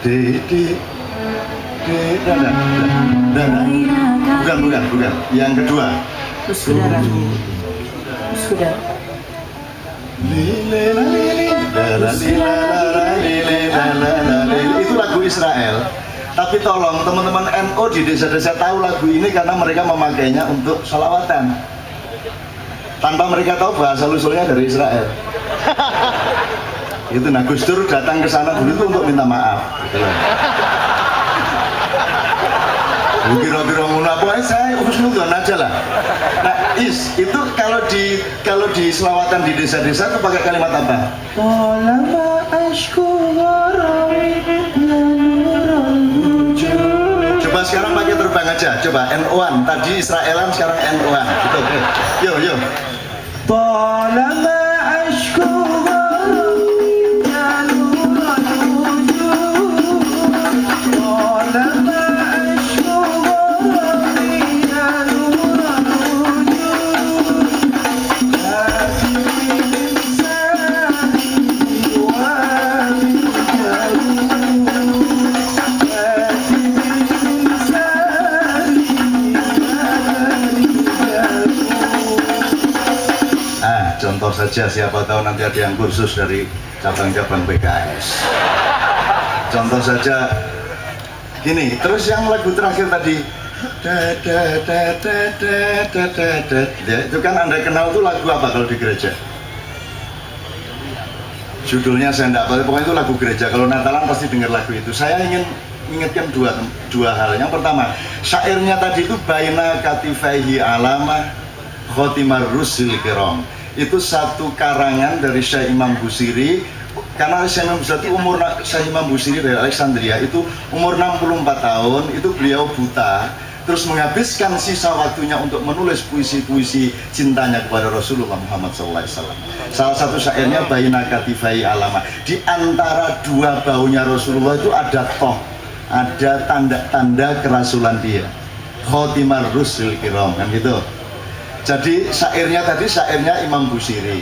di bukan yang kedua Saudara itu lagu Israel. Tapi tolong teman-teman NO di desa-desa tahu lagu ini karena mereka memakainya untuk sholawatan tanpa mereka tahu bahasa usulnya dari Israel. Itu nah Gus Dur datang ke sana dulu itu untuk minta maaf. Kira-kira ngono apa saya husnudzon aja lah. Nah, itu kalau di selawatan di desa-desa itu pakai kalimat apa? Lama ashku coba sekarang pakai terbang aja. Coba NO-an tadi Israelan sekarang NO-an. Gitu. Yo. Lama ashku contoh saja, siapa tahu nanti ada yang kursus dari cabang-cabang PKS. Contoh saja gini, terus yang lagu terakhir tadi ya, itu kan Anda kenal tuh lagu apa kalau di gereja? Judulnya saya enggak tahu, pokoknya itu lagu gereja. Kalau Natalan pasti dengar lagu itu. Saya ingin ingatkan dua hal. Yang pertama, syairnya tadi itu baina katifaihi alama khotimar rusul kiram. Itu satu karangan dari Syekh Imam Busiri. Karena Syekh Imam Busiri itu Syekh Imam Busiri dari Alexandria itu umur 64 tahun, itu beliau buta, terus menghabiskan sisa waktunya untuk menulis puisi-puisi cintanya kepada Rasulullah Muhammad SAW. Salah satu syairnya baina katifai alama. Di antara dua bahunya Rasulullah itu ada toh, ada tanda-tanda kerasulan dia. Khotimar rusul kiram, kan gitu. Jadi syairnya tadi syairnya Imam Busiri.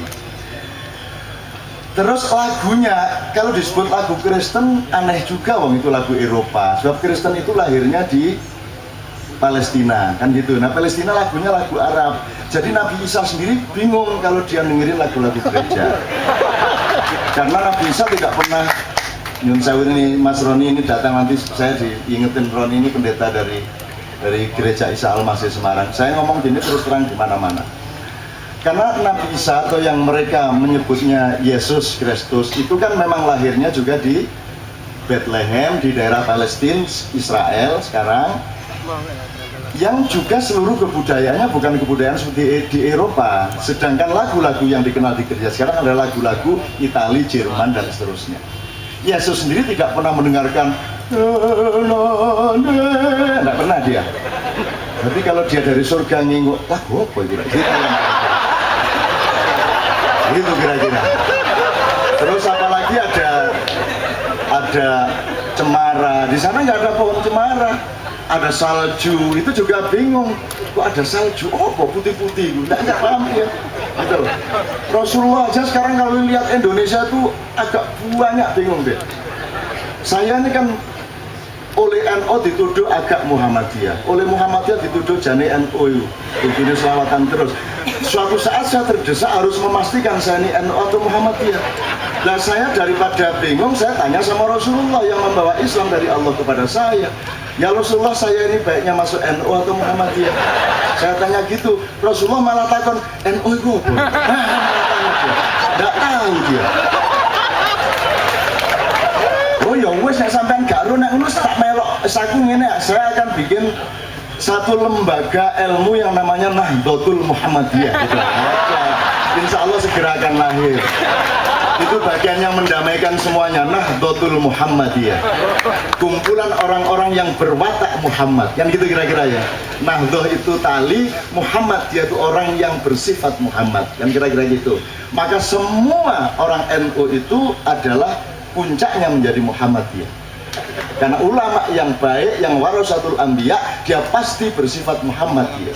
Terus lagunya, kalau disebut lagu Kristen aneh juga, wong itu lagu Eropa. Sebab Kristen itu lahirnya di Palestina, kan gitu. Nah Palestina lagunya lagu Arab. Jadi Nabi Isa sendiri bingung kalau dia dengerin lagu-lagu gereja. Karena Nabi Isa tidak pernah, nyun sewu ini Mas Roni ini datang nanti saya diingetin, Roni ini pendeta dari Gereja Isa Al-Masih Semarang. Saya ngomong gini terus terang di mana-mana. Karena Nabi Isa atau yang mereka menyebutnya Yesus Kristus itu kan memang lahirnya juga di Bethlehem di daerah Palestina, Israel sekarang. Yang juga seluruh kebudayaannya bukan kebudayaan seperti di Eropa. Sedangkan lagu-lagu yang dikenal di gereja sekarang adalah lagu-lagu Itali, Jerman dan seterusnya. Yesus sendiri tidak pernah mendengarkan tidak pernah dia. Tapi kalau dia dari surga nginguk, lagu apa itu? Gitu kira-kira. Terus apalagi ada cemara. Di sana nggak ada pohon cemara. Ada salju. Itu juga bingung. Kok ada salju? Oh, kok putih-putih? Nggak paham ya. Gitu. Rasulullah aja sekarang kalau lihat Indonesia itu agak banyak bingung deh. Saya ini kan oleh NO dituduh agak Muhammadiyah, oleh Muhammadiyah dituduh jani NO itu begini selawatan terus. Suatu saat saya terdesak harus memastikan saya ini NO atau Muhammadiyah. Nah saya daripada bingung, saya tanya sama Rasulullah yang membawa Islam dari Allah kepada saya. Ya Rasulullah, saya ini baiknya masuk NO atau Muhammadiyah? Saya tanya gitu, Rasulullah malah takon, NO itu apa? Nggak tahu dia. Oh ya wes nek sampean gak ro nek ngono tak melok saku ngene, saya akan bikin satu lembaga ilmu yang namanya Nahdlatul Muhammadiyah gitu. Insya Allah segera akan lahir. Itu bagian yang mendamaikan semuanya, Nahdlatul Muhammadiyah. Kumpulan orang-orang yang berwatak Muhammad. Yang gitu kira-kira ya. Nahdlah itu tali, Muhammad dia itu orang yang bersifat Muhammad. Yang kira-kira gitu. Maka semua orang NU itu adalah puncaknya menjadi Muhammadiyah. Karena ulama yang baik, yang warasatul anbiya, dia pasti bersifat Muhammadiyah.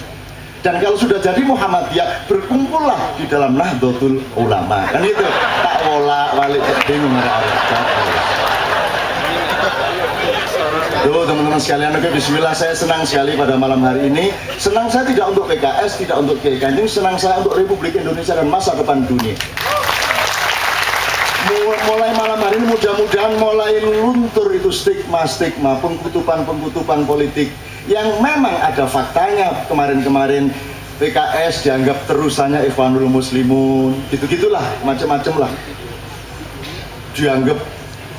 Dan kalau sudah jadi Muhammadiyah, berkumpullah di dalam Nahdlatul Ulama. Kan itu tak wolak walik bingung. Tuh teman-teman sekalian, oke, bismillah, saya senang sekali pada malam hari ini. Senang saya tidak untuk PKS, tidak untuk Kiai Kanjeng, senang saya untuk Republik Indonesia dan masa depan dunia. Mulai malam hari ini mudah-mudahan mulai luntur itu stigma-stigma, pengkutupan-pengkutupan politik yang memang ada faktanya. Kemarin-kemarin PKS dianggap terusannya Ikhwanul Muslimun, gitu-gitulah, macam-macam lah. Dianggap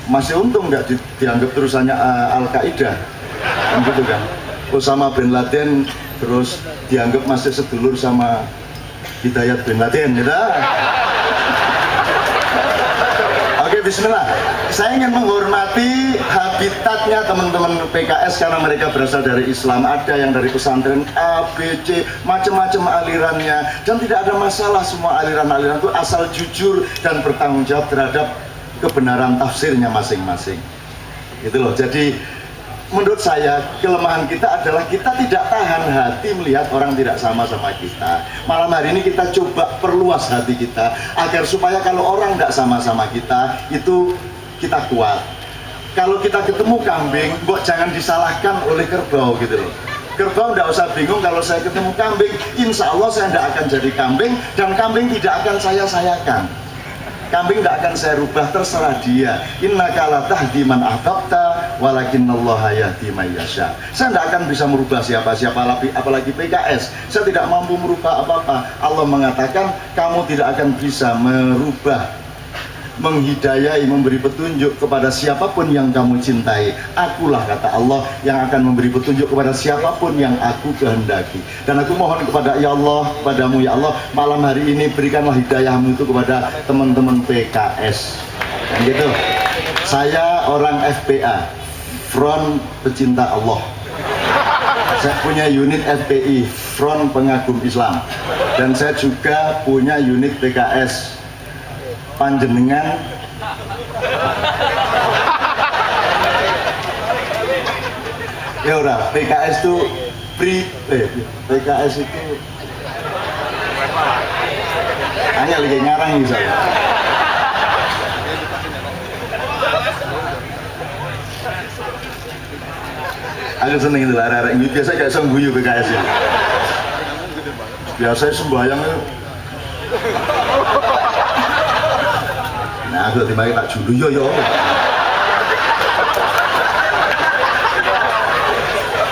masih untung nggak dianggap terusannya Al-Qaeda, kan gitu kan. Osama bin Laden terus dianggap masih sedulur sama Hidayat bin Laden, gitu. Oke, bismillah. Saya ingin menghormati habitatnya teman-teman PKS karena mereka berasal dari Islam. Ada yang dari pesantren A, B, C, macam-macam alirannya. Dan tidak ada masalah, semua aliran-aliran itu asal jujur dan bertanggung jawab terhadap kebenaran tafsirnya masing-masing. Gitu loh. Jadi menurut saya kelemahan kita adalah kita tidak tahan hati melihat orang tidak sama-sama kita. Malam hari ini kita coba perluas hati kita agar supaya kalau orang tidak sama-sama kita itu kita kuat. Kalau kita ketemu kambing, kok jangan disalahkan oleh kerbau gitu loh. Kerbau tidak usah bingung kalau saya ketemu kambing, insya Allah saya tidak akan jadi kambing dan kambing tidak akan saya sayakan. Kambing tidak akan saya rubah, terserah dia. Innaka la tahdi man ahbabta walakinallaha yahdi man yasha. Saya tidak akan bisa merubah siapa-siapa, apalagi PKS. Saya tidak mampu merubah apa-apa. Allah mengatakan kamu tidak akan bisa merubah, menghidayai, memberi petunjuk kepada siapapun yang kamu cintai. Akulah, kata Allah, yang akan memberi petunjuk kepada siapapun yang aku kehendaki. Dan aku mohon kepada ya Allah, padamu ya Allah, malam hari ini berikanlah hidayahmu itu kepada teman-teman PKS. Dan gitu. Saya orang FPA, Front Pecinta Allah. Saya punya unit FPI, Front Pengagum Islam. Dan saya juga punya unit PKS, panjenengan ya udah. PKS itu PKS itu hanya lagi ngarang nih saya. Aku seneng itu arah-arah ini, biasa kayak sengguyu PKS ya. Biasa sembahyang itu. Nah, aku tiba-tiba tak julu yo.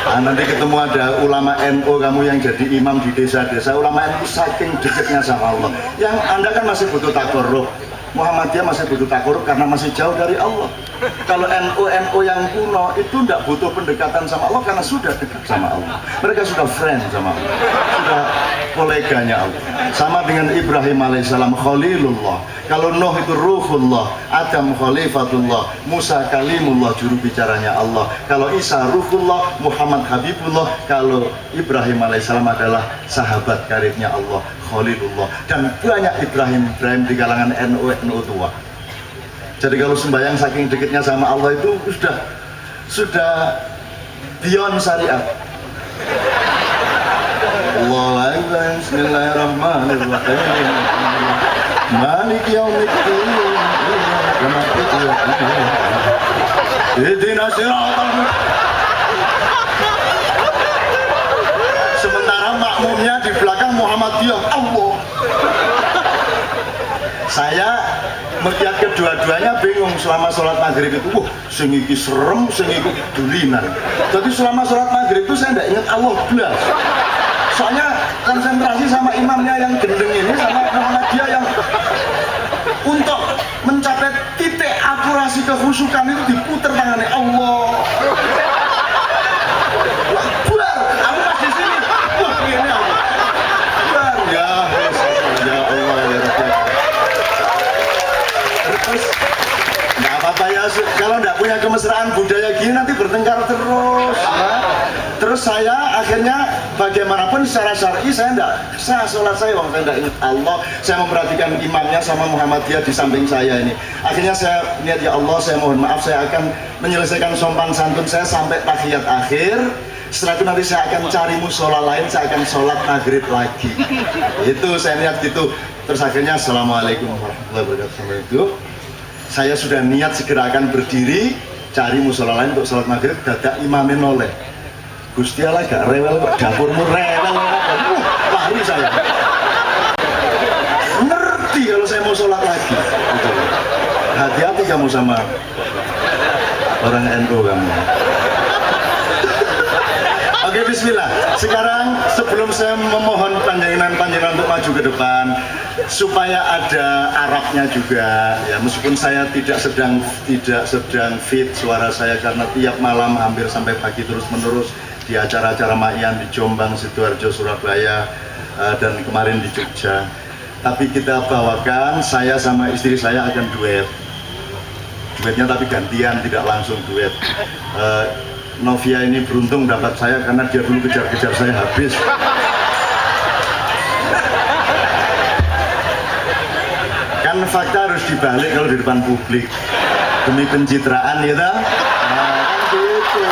Nah, nanti ketemu ada ulama NU kamu yang jadi imam di desa-desa. Ulama NU saking dekatnya sama Allah. Yang Anda kan masih butuh takorup. Muhammadiyah masih butuh takorup karena masih jauh dari Allah. Kalau NU yang kuno itu tidak butuh pendekatan sama Allah karena sudah dekat sama Allah. Mereka sudah friend sama Allah, sudah koleganya Allah. Sama dengan Ibrahim alaihissalam Khalilullah. Kalau Nuh itu Ruhullah, Adam Khalifatullah, Musa Kalimullah, juru bicaranya Allah. Kalau Isa Ruhullah, Muhammad Habibullah. Kalau Ibrahim alaihissalam adalah sahabat karibnya Allah, Khalilullah. Dan banyak Ibrahim di kalangan NU tua. Jadi kalau sembahyang saking dekatnya sama Allah itu sudah beyond syariat. Allahu Akbar, bismillahirrahmanirrahim. Malik yaumiddin. Ihdinas siratal mustaqim. Sementara makmumnya di belakang Muhammadiyah Allah. Saya melihat kedua-duanya bingung selama sholat maghrib itu. Wah, sing iki serem, sing iki dulinan. Jadi selama sholat maghrib itu saya tidak ingat Allah belas. Soalnya konsentrasi sama imamnya yang gendeng ini, sama Muhammadiyah yang untuk mencapai titik akurasi kekhusyukan itu diputer tangannya Allah. Buar, aku pas di sini. Wah, ini Allah. Buar, ya Allah, ya Rabbi. Terus nggak apa-apa ya, kalau nggak punya kemesraan budaya gini nanti bertengkar terus. Nah, terus saya akhirnya bagaimanapun secara syar'i saya sholat saya nggak ingat Allah. Saya memperhatikan imamnya sama Muhammadiyah di samping saya ini. Akhirnya saya niat, ya Allah, saya mohon maaf, saya akan menyelesaikan sopan santun saya sampai tahiyat akhir. Setelah itu nanti saya akan cari musola lain, saya akan sholat maghrib lagi. Itu saya niat gitu. Terus akhirnya assalamualaikum warahmatullahi wabarakatuh. Saya sudah niat segera akan berdiri. cari musola lain untuk sholat maghrib, dadak imamin oleh Gusti Allah gak rewel kok, dapurmu rewel, lari saya. Ngerti kalau saya mau sholat lagi. Gitu. Hati-hati kamu sama orang NU kamu. Oke, bismillah. Sekarang sebelum saya memohon panjenengan untuk maju ke depan, supaya ada Arabnya juga, ya meskipun saya tidak sedang fit suara saya karena tiap malam hampir sampai pagi terus menerus di acara-acara Makyan di Jombang, Sidoarjo, Surabaya, dan kemarin di Jogja. Tapi kita bawakan, saya sama istri saya akan duet. Duetnya tapi gantian, tidak langsung duet. Novia ini beruntung dapat saya karena dia dulu kejar-kejar saya habis. Kan fakta harus dibalik kalau di depan publik demi pencitraan, ya kan gitu.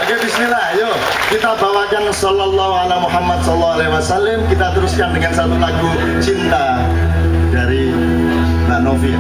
Oke, bismillah, yuk kita bawakan Sallallahu ala Muhammad Sallallahu alaihi wasallam. Kita teruskan dengan satu lagu cinta dari Mbak Novia.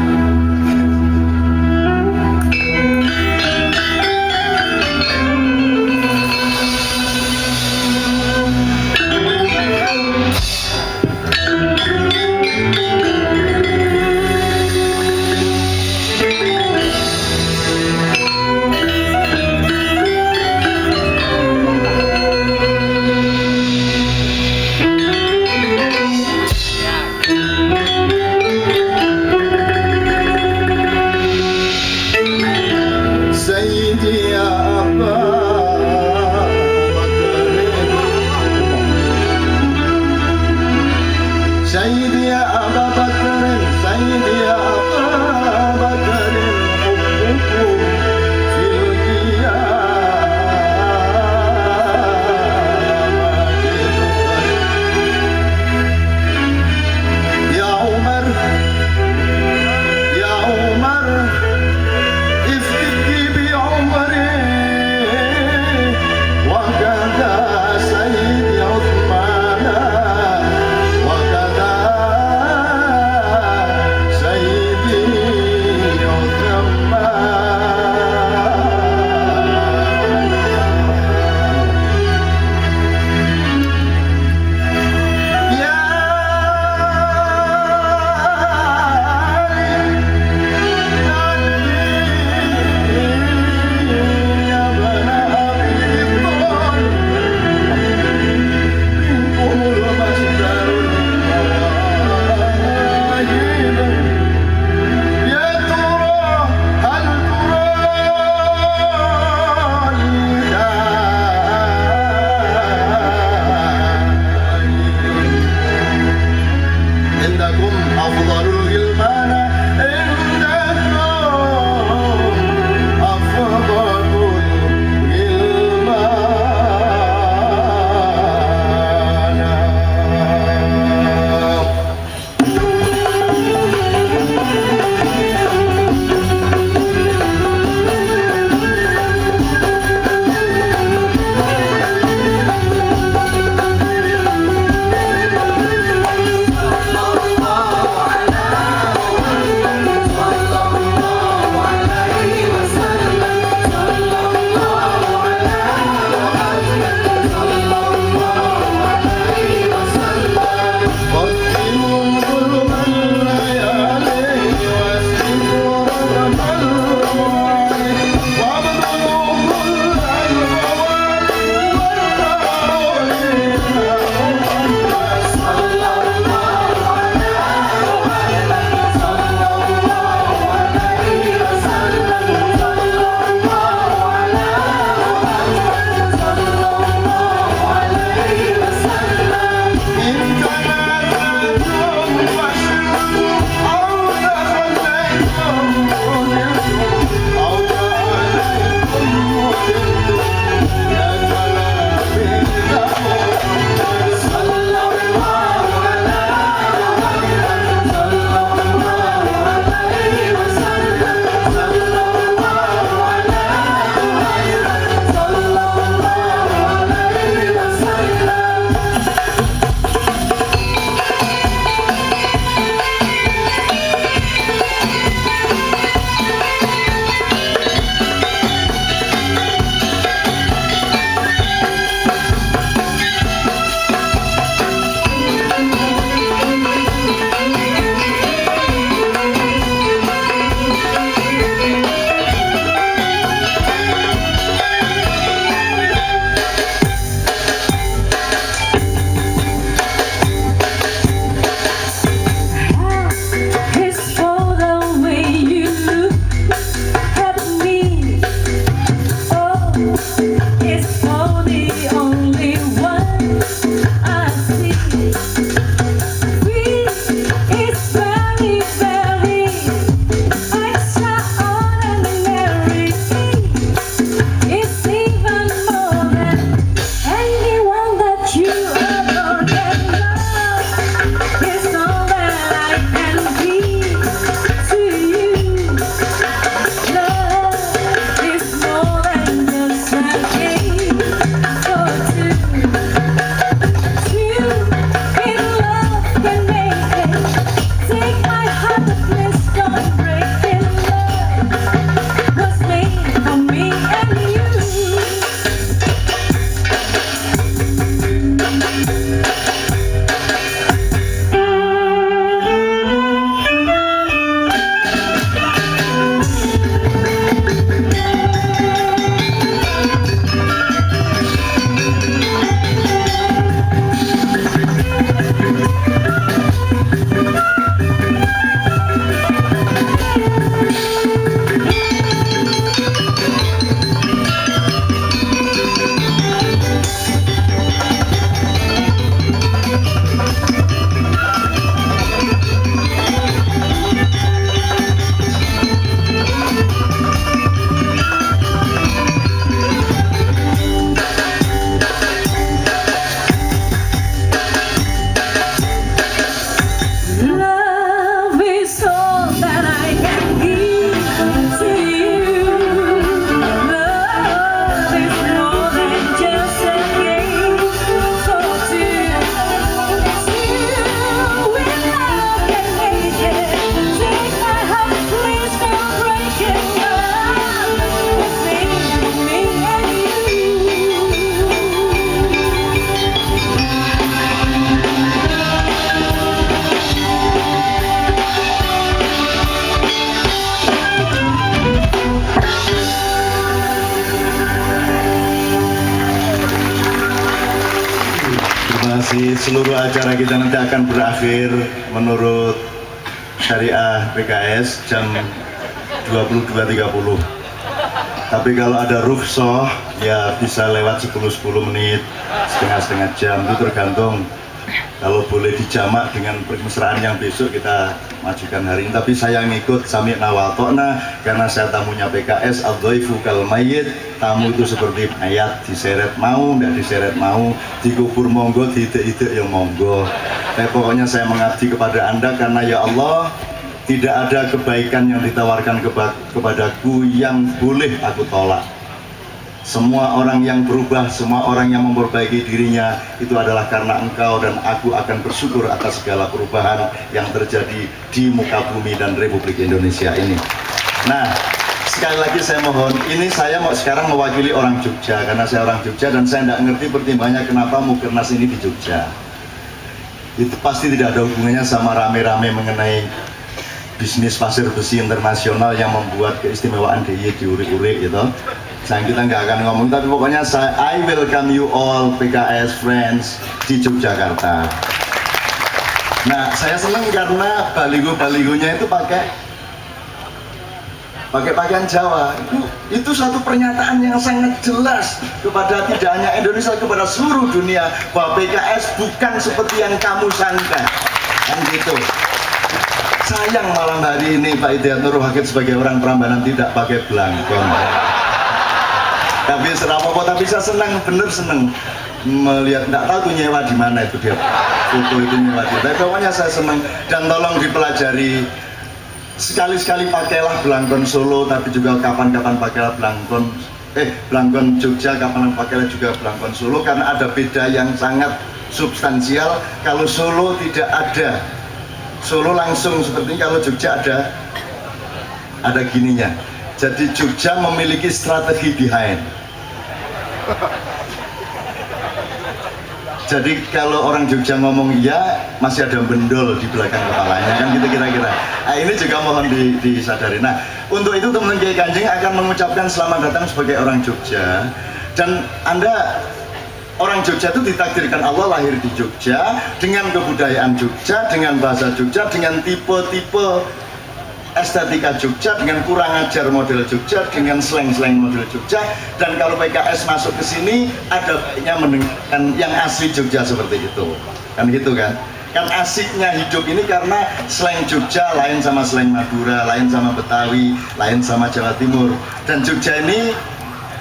Jadi seluruh acara kita nanti akan berakhir menurut syariah PKS jam 22.30. Tapi kalau ada rukhsah ya bisa lewat 10 menit, setengah jam, itu tergantung. Kalau boleh dijamak dengan permesraan yang besok kita majukan hari ini. Tapi saya ngikut sami'na wa ata'na karena saya tamunya PKS, ad-dhaifu kal mayyit. Tamu itu seperti mayat, diseret mau, nggak diseret mau, dikubur monggo, diitik-itik ya monggo. Tapi pokoknya saya mengabdi kepada Anda karena ya Allah, tidak ada kebaikan yang ditawarkan kepadaku yang boleh aku tolak. Semua orang yang berubah, semua orang yang memperbaiki dirinya itu adalah karena Engkau, dan aku akan bersyukur atas segala perubahan yang terjadi di muka bumi dan Republik Indonesia ini. Nah, sekali lagi saya mohon, ini saya mau sekarang mewakili orang Jogja karena saya orang Jogja dan saya tidak ngerti pertimbangannya kenapa Mukernas ini di Jogja. Itu pasti tidak ada hubungannya sama rame-rame mengenai bisnis pasir besi internasional yang membuat keistimewaan DIY diurik-urik gitu. Kita nggak akan ngomong, tapi pokoknya I welcome you all PKS friends di Yogyakarta. Nah, saya senang karena baligo-baligonya itu pakai pakaian Jawa. Itu satu pernyataan yang sangat jelas kepada tidak hanya Indonesia, kepada seluruh dunia bahwa PKS bukan seperti yang kamu sangka. Kan gitu. Sayang malam hari ini Pak Hidayat Nur Wahid sebagai orang Prambanan tidak pakai belangkon. Tapi serapopo, tapi saya senang, bener senang melihat, nggak tahu tuh nyewa di mana itu dia foto itu nyewa di. Tapi pokoknya saya senang dan tolong dipelajari. Sekali-sekali pakailah belangkon Solo, tapi juga kapan-kapan pakailah belangkon Jogja, kapan pakailah juga belangkon Solo, karena ada beda yang sangat substansial. Kalau Solo tidak ada, Solo langsung seperti kalau Jogja ada gininya. Jadi Jogja memiliki strategi behind. Jadi kalau orang Jogja ngomong iya, masih ada bendol di belakang kepalanya, kan gitu kira-kira. Nah, ini juga mohon disadari. Nah, untuk itu teman Kiai Kanjeng akan mengucapkan selamat datang sebagai orang Jogja. Dan Anda orang Jogja itu ditakdirkan Allah lahir di Jogja dengan kebudayaan Jogja, dengan bahasa Jogja, dengan tipe-tipe estetika Jogja, dengan kurang ajar model Jogja, dengan slang-slang model Jogja. Dan kalau PKS masuk ke sini ada baiknya mendengarkan yang asli Jogja seperti itu. Kan gitu kan? Kan asiknya hidup ini karena slang Jogja lain sama slang Madura, lain sama Betawi, lain sama Jawa Timur. Dan Jogja ini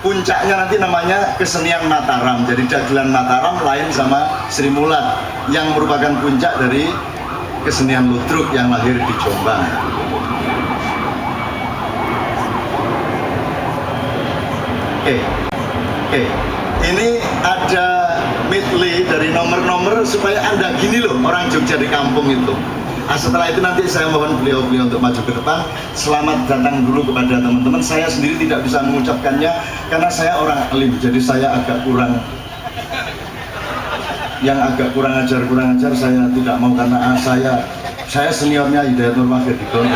puncaknya nanti namanya kesenian Mataram. Jadi dagelan Mataram lain sama Sri Mulat yang merupakan puncak dari kesenian ludruk yang lahir di Jombang. Oke. Ini ada medley dari nomor-nomor supaya Anda gini loh orang Jogja di kampung itu. Nah, setelah itu nanti saya mohon beliau-beliau untuk maju ke depan. Selamat datang dulu kepada teman-teman. Saya sendiri tidak bisa mengucapkannya karena saya orang alim, jadi saya agak kurang ajar saya tidak mau karena saya seniornya Hidayat Nur Wahid di Gon.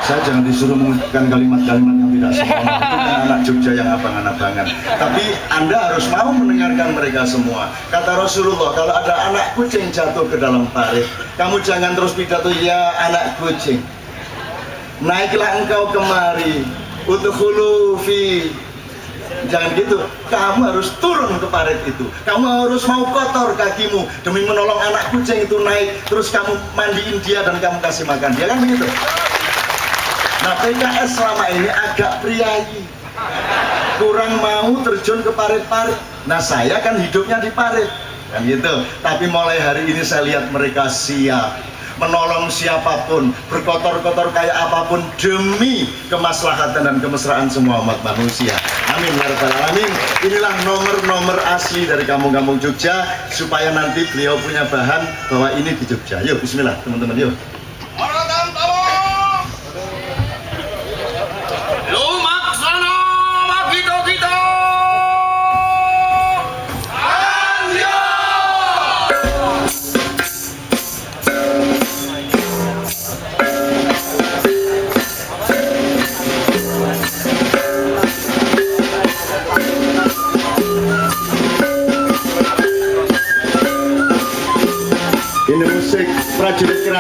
Saya jangan disuruh mengucapkan kalimat-kalimat yang tidak sempurna. Itu kan anak Jogja yang abang-abangan. Tapi Anda harus mau mendengarkan mereka semua. Kata Rasulullah, kalau ada anak kucing jatuh ke dalam parit, kamu jangan terus pidato, ya anak kucing, naiklah engkau kemari, udkhulu fi. Jangan gitu, kamu harus turun ke parit itu. Kamu harus mau kotor kakimu demi menolong anak kucing itu naik. Terus kamu mandiin dia dan kamu kasih makan dia, kan begitu. Nah, PKS selama ini agak priayi, kurang mau terjun ke parit-parit. Nah, saya kan hidupnya di parit, kan gitu. Tapi mulai hari ini saya lihat mereka siap menolong siapapun, berkotor-kotor kayak apapun demi kemaslahatan dan kemesraan semua umat manusia. Amin ya rabbal alamin. Inilah nomor-nomor asli dari kampung-kampung Jogja supaya nanti beliau punya bahan bahwa ini di Jogja. Yuk, bismillah teman-teman, yuk.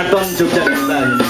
Keraton Yogyakarta ini.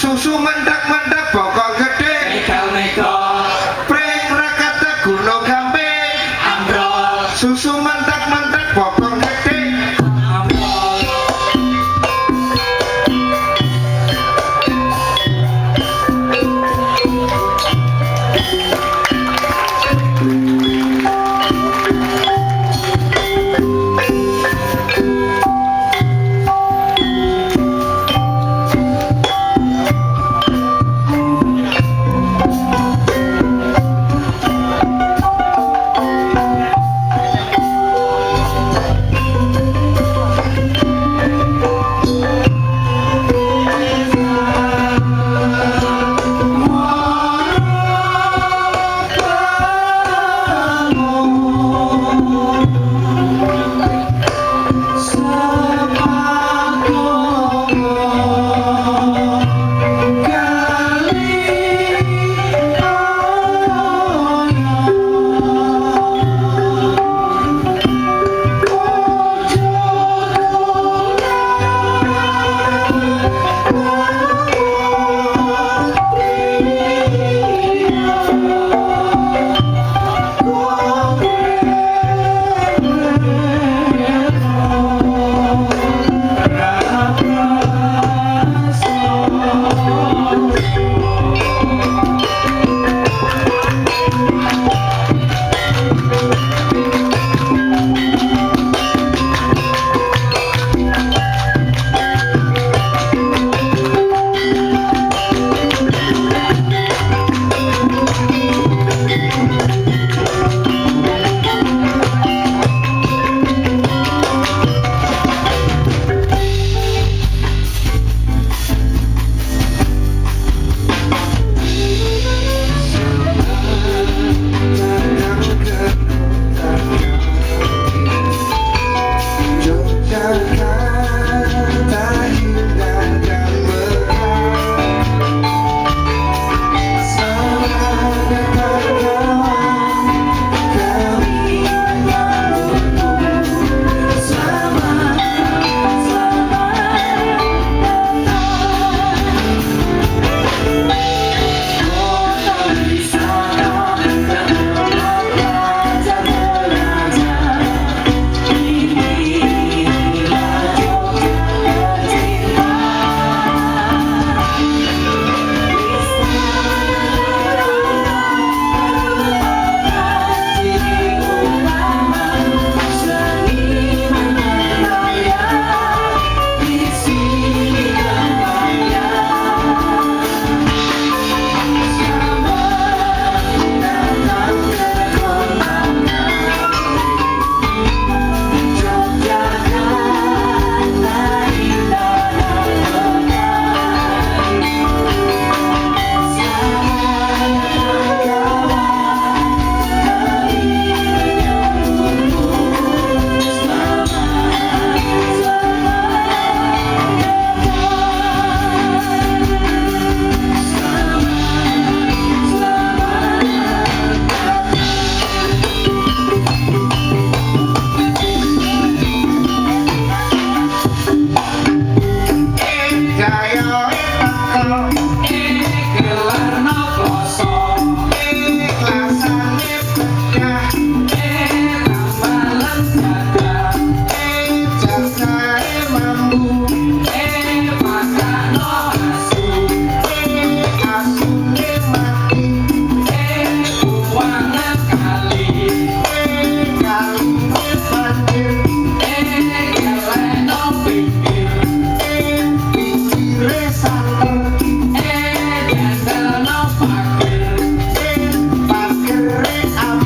Susu mentek-mentek bokong gede.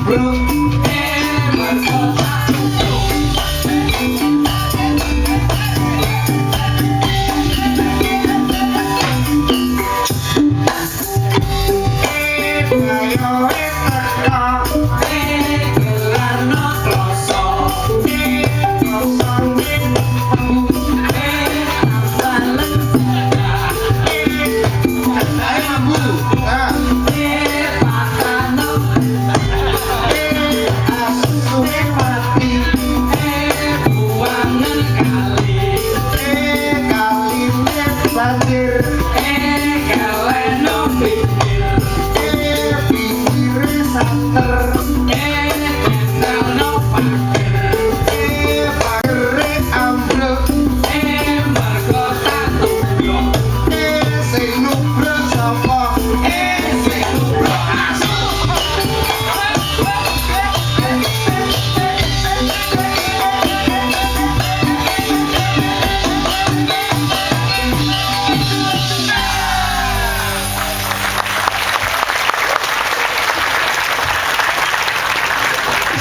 ambruk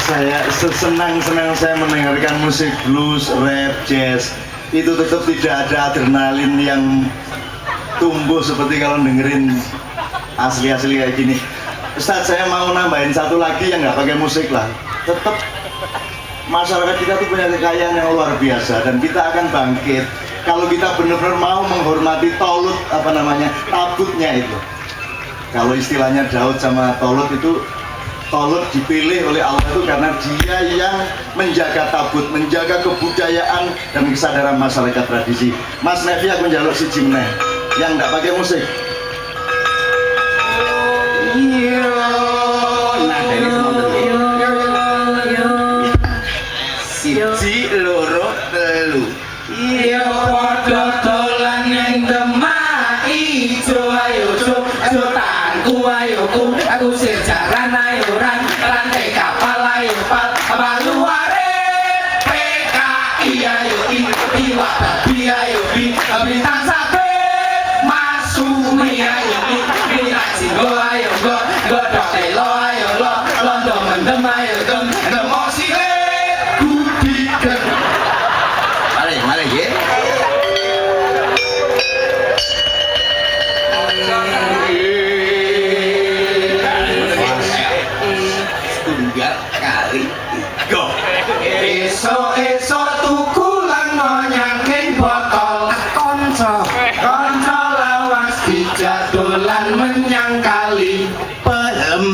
saya senang-senang saya mendengarkan musik blues, rap, jazz. Itu tetap tidak ada adrenalin yang tumbuh seperti kalau dengerin asli-asli kayak gini. Ustadz, saya mau nambahin satu lagi yang nggak pakai musik lah. Tetap masyarakat kita tuh punya kekayaan yang luar biasa dan kita akan bangkit kalau kita benar-benar mau menghormati taulut, apa namanya, tabutnya itu. Kalau istilahnya Daud sama Tolut itu, Tolut dipilih oleh Allah itu karena dia yang menjaga tabut, menjaga kebudayaan dan kesadaran masyarakat tradisi. Mas Nevi, aku njaluk si Jimne yang nggak pakai musik. iya nah ini siji loro telu iya padha dolan ning Demak ijo ayo jo tanku ayo aku sejaran ayo ran rantai kapal ayo paluare PKI ayo iwa babi ayo bintang sapi masumi ayo Singgo ayo godok telo ayo londo mendem ayo dem osile kudiken mari ya tunggal kali go esok tukulan nyangking botol konco lawas dijadolan menyang kali pelem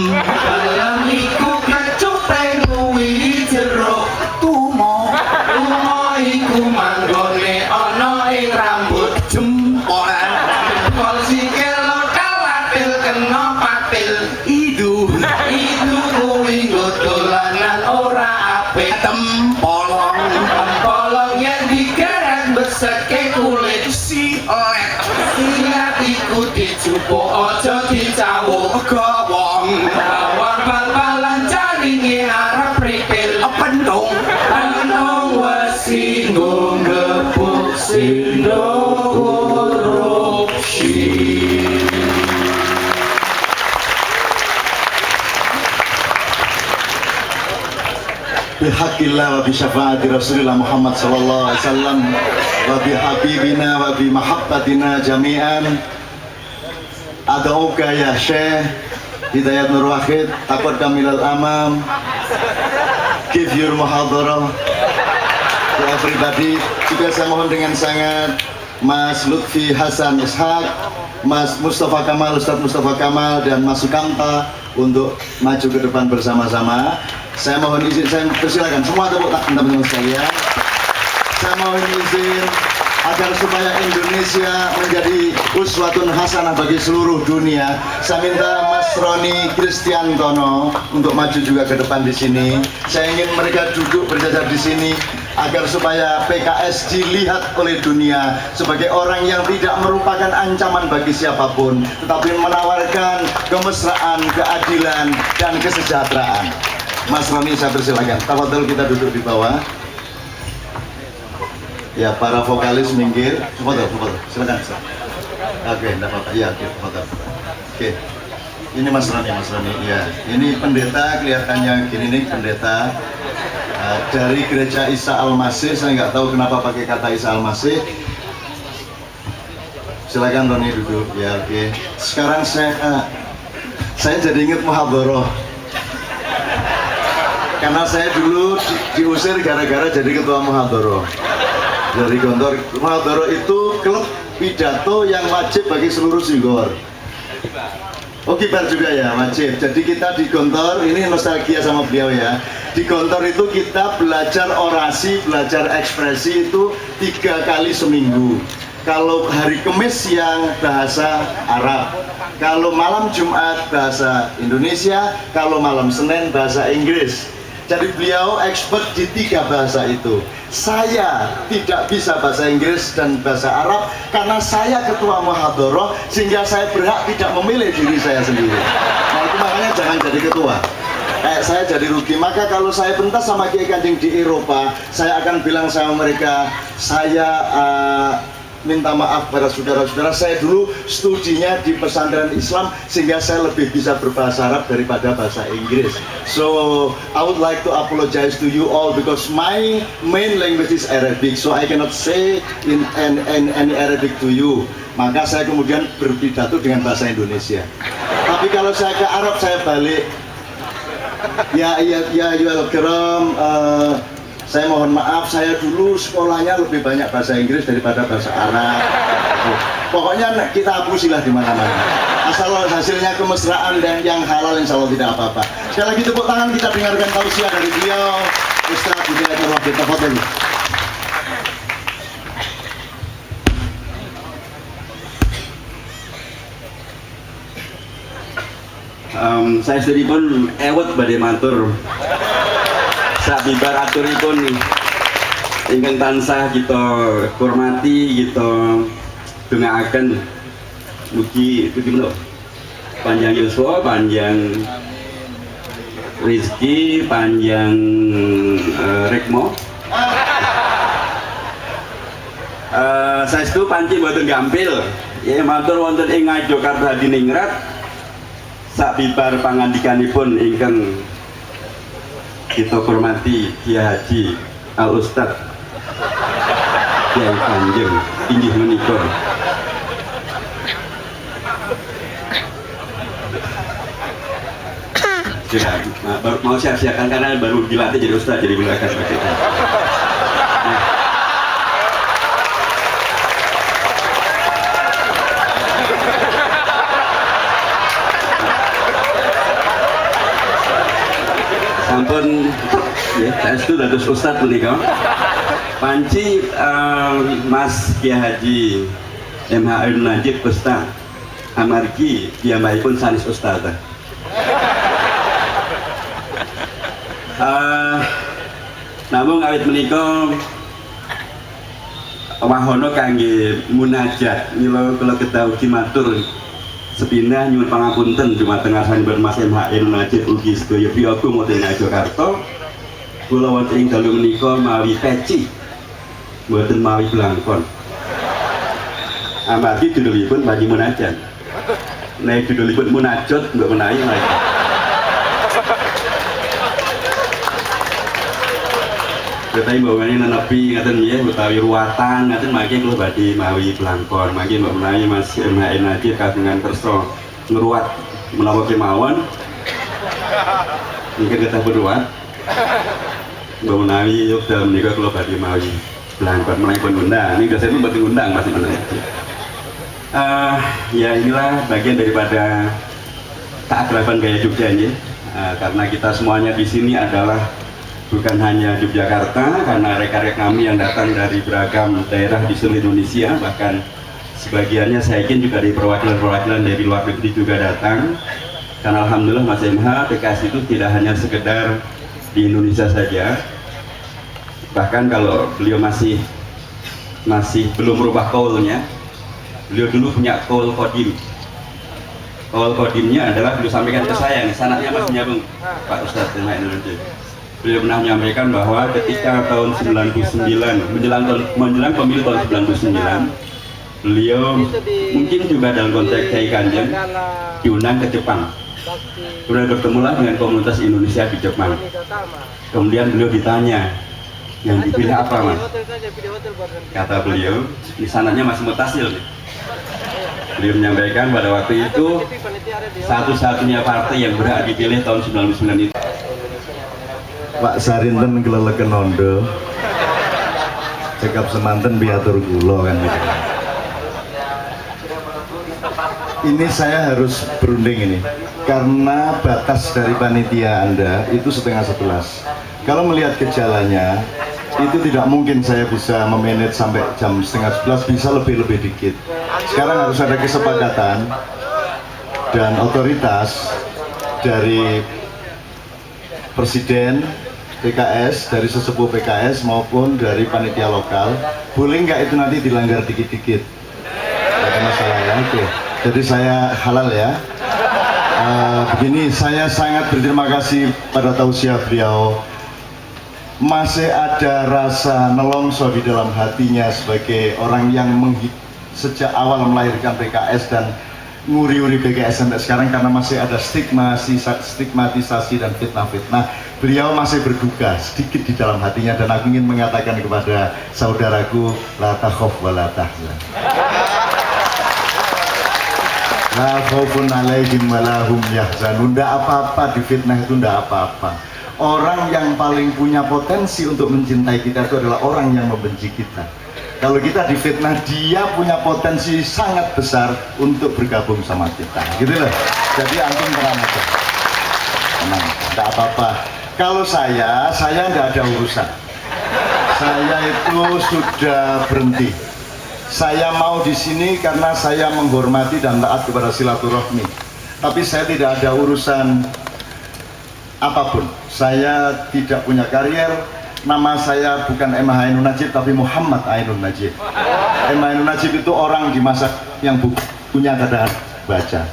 iku kecupen kuwi jeruk tumo iku manggone ana ing rambut jempolan jempol sikil kawatil kena patil idu kuwi dolanan ora apik tempolong yen digerek beseke kulit silet silet iku dijupuk aja dicawuk gawong bal-balan jaringe arep ripil pendung wesi nggo gebuk sindo korupsi. Bihaqillah wa bisyafaati Rasulillah Muhammad sallallahu alaihi wasallam wa bihabibina wa bimahabbatina jami'an ad'uka ya Syekh Hidayat Nur Wahid takut kamilal amam give your muhadarah to everybody. Juga saya mohon dengan sangat Mas Lutfi Hasan Ishaq, Mas Mustafa Kamal, Ustadz Mustafa Kamal dan Mas Sukamta untuk maju ke depan bersama-sama. Saya mohon izin, saya persilakan semua tepuk tangan teman-teman sekalian. Saya mohon izin agar supaya Indonesia menjadi uswatun hasanah bagi seluruh dunia. Saya minta Mas Roni Kristiantono untuk maju juga ke depan di sini. Saya ingin mereka duduk berjajar di sini agar supaya PKS dilihat oleh dunia sebagai orang yang tidak merupakan ancaman bagi siapapun, tetapi menawarkan kemesraan, keadilan, dan kesejahteraan. Mas Roni, saya persilakan. Tafadhol, kita duduk di bawah. Ya, para vokalis minggir. Tafadhol, silakan. Oke, enggak apa-apa. Ya, oke, tafadhol. Oke. Ini Mas Roni, ya. Ini pendeta, kelihatannya gini nih pendeta dari gereja Isa Al-Masih. Saya nggak tahu kenapa pakai kata Isa Al-Masih. Silakan Roni duduk, ya oke. Sekarang saya jadi ingat Muhabbaroh. Karena saya dulu diusir gara-gara jadi ketua Muhabbaroh. Dari Gontor. Muhabbaroh itu klub pidato yang wajib bagi seluruh Singgor. Oh kibar juga ya, wajib. Jadi kita di Gontor, ini nostalgia sama beliau ya. Di Gontor itu kita belajar orasi, belajar ekspresi itu 3 kali seminggu. Kalau hari Kamis yang bahasa Arab, kalau malam Jumat bahasa Indonesia, kalau malam Senin bahasa Inggris. Jadi beliau expert di 3 bahasa itu. Saya tidak bisa bahasa Inggris dan bahasa Arab karena saya ketua Muhabbaroh, sehingga saya berhak tidak memilih diri saya sendiri. Nah itu makanya jangan jadi ketua. Saya jadi rugi. Maka kalau saya pentas sama Kiai Kanjeng di Eropa, saya akan bilang sama mereka, saya minta maaf pada saudara-saudara, saya dulu studinya di pesantren Islam sehingga saya lebih bisa berbahasa Arab daripada bahasa Inggris. So I would like to apologize to you all because my main language is Arabic, so I cannot say in any Arabic to you. Maka saya kemudian berpidato dengan bahasa Indonesia. Tapi kalau saya ke Arab saya balik. Ya welcome. Saya mohon maaf, saya dulu sekolahnya lebih banyak bahasa Inggris daripada bahasa Arab. Pokoknya kita hapusilah di mana-mana. Asal hasilnya kemesraan dan yang halal, insya Allah tidak apa-apa. Sekali lagi tepuk tangan, kita dengarkan tausiah dari beliau, Ustaz Hidayat Nurwahid. Tafadhol. Saya sendiri pun ewet badhe matur sabibar aturipun ingkang tansah kita hormati, kita dongaaken mugi menika panjang yuswa, panjang rezeki, panjang rekmo. Saestu panci mboten gampil. Ya matur wonten ing Ngayogyakarta Hadiningrat sabibar pangandikanipun ingkang kita hormati Kiai Haji Al Ustad Kiai Kanjeng inggih menika mau siap-siapkan karena baru dilatih jadi Ustad, jadi belajar begitu. Sampun ya, saestu dados Ustad punika. Panci Mas Kiai Haji MH Najib Ustad amargi piyambakipun sanes ustadzah. Namun awit menika wahono kangge munajat mila kula kedah ugi matur sepindah nyuwun pangapunten dumateng asanipun Mas MH Najib ugi sedaya piyambak wonten ing Jakarta. Kula wonten ing dalu menika mawi peci mboten mawi blangkon. Amargi judulipun bagi munajat. Nek judulipun munajat mbok menawi mereka. Kita bawane nenepi ngaten nggih utawi ruwatan ngaten mangke kula badhe mawi blangkon. Mangke mbok menawi Mas MH Najib kagungan kersa ngruwat menawa kemawon. Mungkin kita berruwat. Mbok menawi yuk dalem menika kula badhe mawi blangkon menawi pun undang. Ini saya pun badhe undang Mas MH. Ya inilah bagian daripada keakraban gaya Jogja ini. Karena kita semuanya di sini adalah bukan hanya Yogyakarta, karena rekan-rekan kami yang datang dari beragam daerah di seluruh Indonesia, bahkan sebagiannya saya yakin juga dari perwakilan-perwakilan dari luar negeri juga datang. Karena alhamdulillah Mas MH PKS itu tidak hanya sekedar di Indonesia saja, bahkan kalau beliau masih belum merubah kaulnya, beliau dulu punya kaul kodim. Kaul kodimnya adalah beliau sampaikan ke saya, nih sanatnya masih nyambung Pak Ustadz Indonesia. Beliau pernah menyampaikan bahwa ketika tahun 99 menjelang pemilu tahun 99, beliau mungkin juga dalam konteks Kiai Kanjeng diundang ke Jepang Kemudian bertemulah dengan komunitas Indonesia di Jepang. Kemudian beliau ditanya, yang dipilih apa mas? Kata beliau, di sananya masih mutasil. Beliau menyampaikan pada waktu itu satu-satunya partai yang berhak dipilih tahun 99 itu Pak Sarinten keleleken ondo cekap semanten biatur kula kan gitu. Ini saya harus berunding ini karena batas dari panitia Anda itu 10:30. Kalau melihat gejalanya itu tidak mungkin saya bisa memanage sampai jam 10:30, bisa lebih dikit. Sekarang harus ada kesepakatan dan otoritas dari Presiden PKS, dari sesepuh PKS maupun dari panitia lokal. Boleh nggak itu nanti dilanggar dikit-dikit? Tidak ada masalah ya. Oke. Jadi saya halal ya. Begini, saya sangat berterima kasih pada tausiah beliau. Masih ada rasa nelongso di dalam hatinya sebagai orang yang sejak awal melahirkan PKS dan nguri-uri PKS sampai sekarang karena masih ada stigmatisasi dan fitnah-fitnah. Beliau masih berduka sedikit di dalam hatinya dan aku ingin mengatakan kepada saudaraku, la takhaf wa la tahzan. La khaufun alaihim wa la hum yahzanun. Ndak apa-apa difitnah itu, ndak apa-apa. Orang yang paling punya potensi untuk mencintai kita itu adalah orang yang membenci kita. Kalau kita difitnah, dia punya potensi sangat besar untuk bergabung sama kita. Gitu loh. Jadi antum tenang aja. Tenang, ndak apa-apa. Kalau saya nggak ada urusan. Saya itu sudah berhenti. Saya mau di sini karena saya menghormati dan taat kepada silaturahmi. Tapi saya tidak ada urusan apapun. Saya tidak punya karier. Nama saya bukan Emma Ainun Najib tapi Muhammad Ainun Najib. Emma Ainun Najib itu orang di masa yang punya keadaan baca.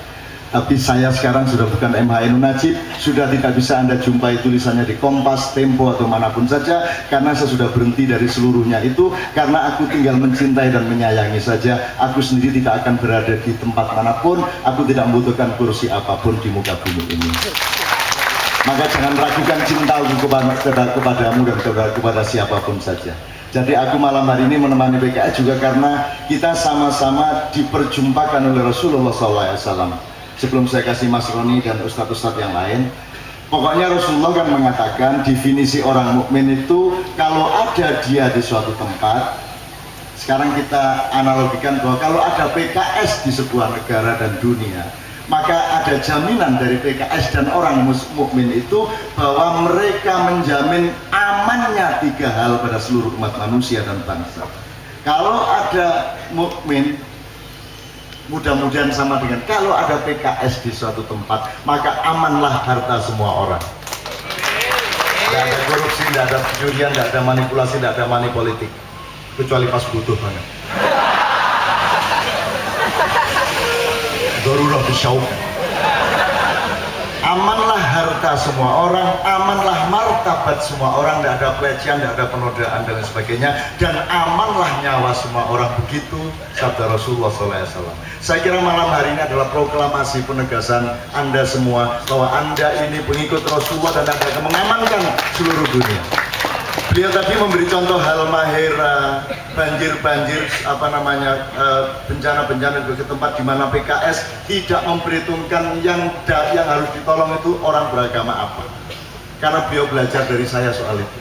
Tapi saya sekarang sudah bukan Emma Ainun Najib, sudah tidak bisa Anda jumpai tulisannya di Kompas, Tempo atau manapun saja karena saya sudah berhenti dari seluruhnya itu karena aku tinggal mencintai dan menyayangi saja. Aku sendiri tidak akan berada di tempat manapun, aku tidak membutuhkan kursi apapun di muka bumi ini. Maka jangan ragukan cintaku kepadamu dan kepada siapapun saja. Jadi aku malam hari ini menemani PKS juga karena kita sama-sama diperjumpakan oleh Rasulullah SAW. Sebelum saya kasih Mas Roni dan ustadz-ustadz yang lain, pokoknya Rasulullah kan mengatakan definisi orang mukmin itu kalau ada dia di suatu tempat. Sekarang kita analogikan bahwa kalau ada PKS di sebuah negara dan dunia, maka ada jaminan dari PKS dan orang mukmin itu bahwa mereka menjamin amannya 3 hal pada seluruh umat manusia dan bangsa. Kalau ada mukmin, mudah-mudahan sama dengan kalau ada PKS di suatu tempat, maka amanlah harta semua orang. Tidak ada korupsi, tidak ada pencurian, tidak ada manipulasi, tidak ada money politik, kecuali pas butuh banget. Darurat bisyauq. Amanlah harta semua orang, amanlah martabat semua orang, tidak ada pelecehan, tidak ada penodaan dan sebagainya, dan amanlah nyawa semua orang. Begitu sabda Rasulullah SAW. Saya kira malam hari ini adalah proklamasi penegasan Anda semua bahwa Anda ini pengikut Rasulullah dan Anda akan mengamankan seluruh dunia. Beliau tadi memberi contoh Halmahera, banjir-banjir, bencana-bencana di tempat di mana PKS tidak memperhitungkan yang harus ditolong itu orang beragama apa. Karena beliau belajar dari saya soal itu.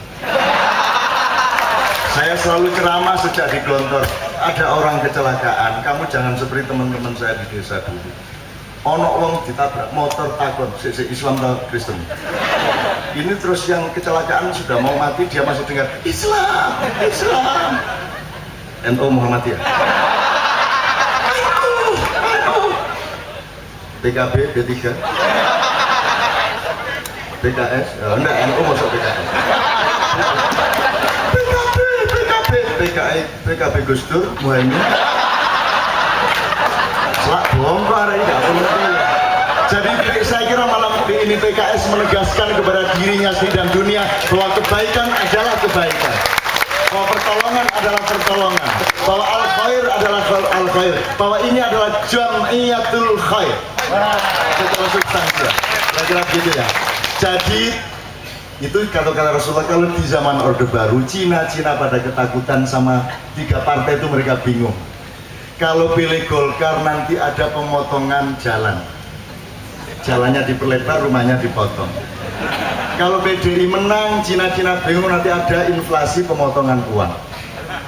Saya selalu ceramah sejak di Glontor. Ada orang kecelakaan, kamu jangan seperti teman-teman saya di desa dulu. Ono wong ditabrak motor takon, Islam atau Kristen. Ini terus yang kecelakaan sudah mau mati, dia masih dengar Islam, Islam. NU Muhammadiyah. PKB, B3, PKS, enggak, NU masuk PKS. PKB Gus Dur, Muhammad. Selak bongkar ini nggak perlu. Jadi saya kira malam ini PKS menegaskan kepada dirinya sendiri dan dunia bahwa kebaikan adalah kebaikan, bahwa pertolongan adalah pertolongan, bahwa al-khair adalah al-khair, bahwa ini adalah jam'iyatul khair. secara substansial. Kira-kira begitu ya. Jadi itu kata Rasulullah, kalau di zaman Orde Baru, Cina pada ketakutan sama 3 partai itu, mereka bingung. Kalau pilih Golkar nanti ada pemotongan jalan. Jalannya diperlebar, rumahnya dipotong. Kalau PDI menang, Cina bingung, nanti ada inflasi, pemotongan uang.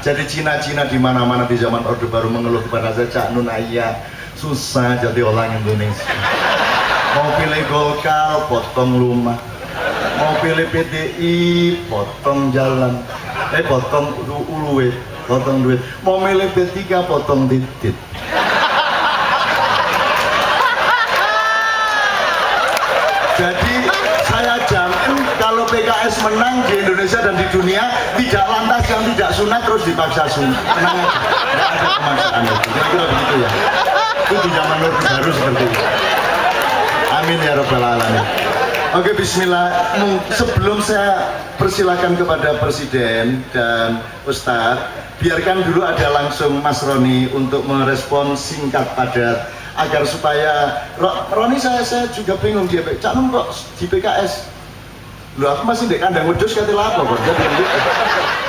Jadi Cina di mana-mana di zaman Orde Baru mengeluh kepada saya, Cak Nun Ayah, susah jadi orang Indonesia. Mau pilih Golkar, potong rumah. Mau pilih PDI, potong jalan. Potong uluwe, potong duit. Mau milih P3, potong titit. Jadi saya jamin kalau PKS menang di Indonesia dan di dunia, tidak lantas yang tidak sunat terus dipaksa sunat. Tenang aja, tidak ada pemaksaan itu. Kira-kira begitu ya. Itu di zaman Orde Baru seperti itu. Amin ya Rabbal Alamin. Oke, bismillah. Sebelum saya persilakan kepada Presiden dan Ustadz, biarkan dulu ada langsung Mas Roni untuk merespon singkat padat, agar supaya Roni, saya juga bingung, dia Cak Nun kok di PKS. Loh, aku masih di kandang wedhus kate lapo kok. Jadi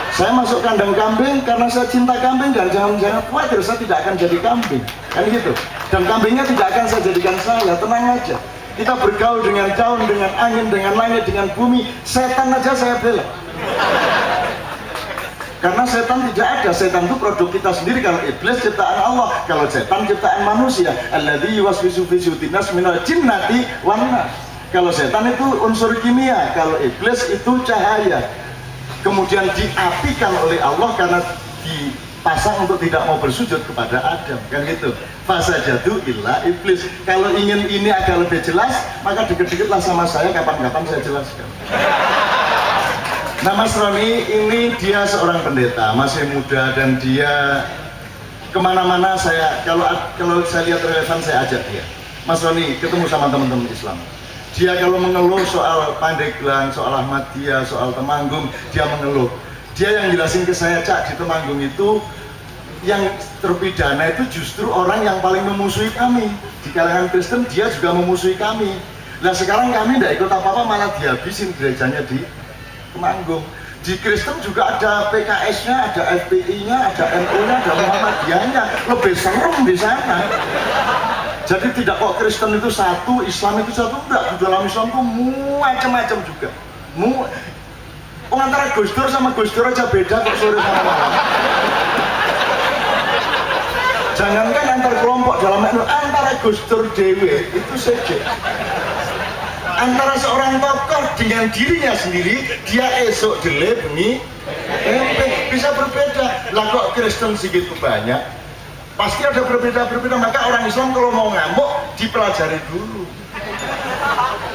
saya masuk kandang kambing karena saya cinta kambing, dan jangan khawatir, saya tidak akan jadi kambing. Kan gitu. Dan kambingnya tidak akan saya jadikan saya, tenang aja. Kita bergaul dengan daun, dengan angin, dengan langit, dengan bumi. Setan aja saya bela. Karena setan tidak ada. Setan itu produk kita sendiri. Kalau iblis ciptaan Allah, kalau setan ciptaan manusia. Alladzi yuwaswisu fi sudurinas nas minal jinnati wan nas. Kalau setan itu unsur kimia, kalau iblis itu cahaya. Kemudian diapikan oleh Allah karena dipasang untuk tidak mau bersujud kepada Adam, kan gitu. Fasajadu illa iblis. Kalau ingin ini agak lebih jelas, maka deket-deketlah sama saya, kapan-kapan saya jelaskan. Nah, Mas Roni ini dia seorang pendeta, masih muda, dan dia kemana-mana kalau saya lihat relevan, saya ajak dia. Mas Roni ketemu sama teman-teman Islam. Dia kalau mengeluh soal Pandeglang, soal Ahmadiyah, soal Temanggung, dia mengeluh. Dia yang jelasin ke saya, Cak, di Temanggung itu yang terpidana itu justru orang yang paling memusuhi kami. Di kalangan Kristen dia juga memusuhi kami. Nah, sekarang kami tidak ikut apa-apa, malah dihabisin gerejanya di Temanggung. Di Kristen juga ada PKS-nya, ada FPI-nya, ada NU-nya, ada Muhammadiyahnya. Lebih serem di sana. Jadi tidak kok Kristen itu satu, Islam itu satu, enggak. Di dalam Islam itu macam-macam juga. Antara Gus Dur sama Gus Dur aja beda kok sore sama malam. Jangankan antar kelompok dalam antara Gus Dur dewe itu saja. Antara seorang tokoh dengan dirinya sendiri, dia esok jelek bengi bisa berbeda. Lah kok Kristen segitu banyak? Pasti ada berbeda-berbeda. Maka orang Islam kalau mau ngamuk dipelajari dulu.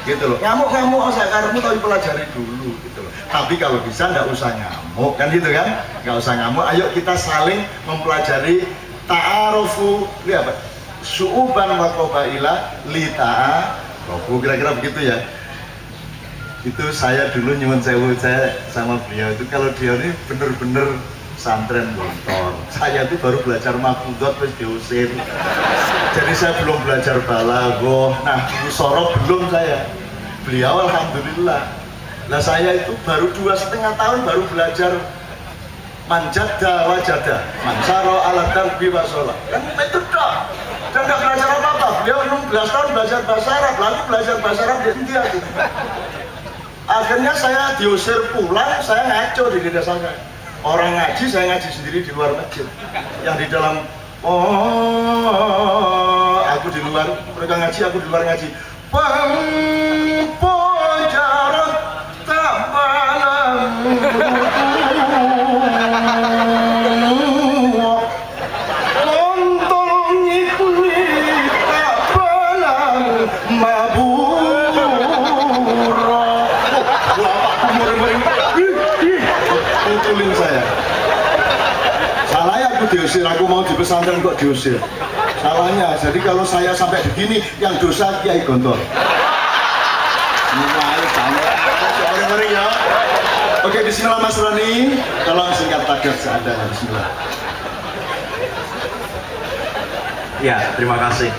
Gitu loh. Ngamuk-ngamuk sakarmu tapi pelajari dulu gitu loh. Tapi kalau bisa nggak usah ngamuk, kan gitu kan? Nggak usah ngamuk. Ayo kita saling mempelajari. Ta'arufu, lihat apa? Su'uban wa qabaila li ta'arufu, kira-kira begitu ya. Itu saya dulu nyuwun sewu, saya sama beliau itu kalau dia ini bener-bener santren motor. Saya itu baru belajar mafudot terus diusir. Jadi saya belum belajar balaghah. Nah, musorok belum saya. Beliau alhamdulillah. Nah, saya itu baru 2,5 tahun baru belajar manjada wajada, mansaro ala darbi wasola. Kan itu dok. Dan nggak belajar apa-apa. Beliau 16 tahun belajar bahasa Arab, lalu belajar bahasa Arab di India gitu. Akhirnya saya diusir pulang, saya ngaco di desa saya. Orang ngaji, saya ngaji sendiri di luar masjid. Yang di dalam, aku di luar, mereka ngaji, aku di luar ngaji. Pempojaran tak balang. Saya salahnya aku diusir, aku mau di pesantren kok diusir, salahnya. Jadi kalau saya sampai begini, yang dosa Kiai Gontor. Ya. Oke, bismillah Mas Roni, tolong singkat padat seadanya. Bismillah. Ya, terima kasih.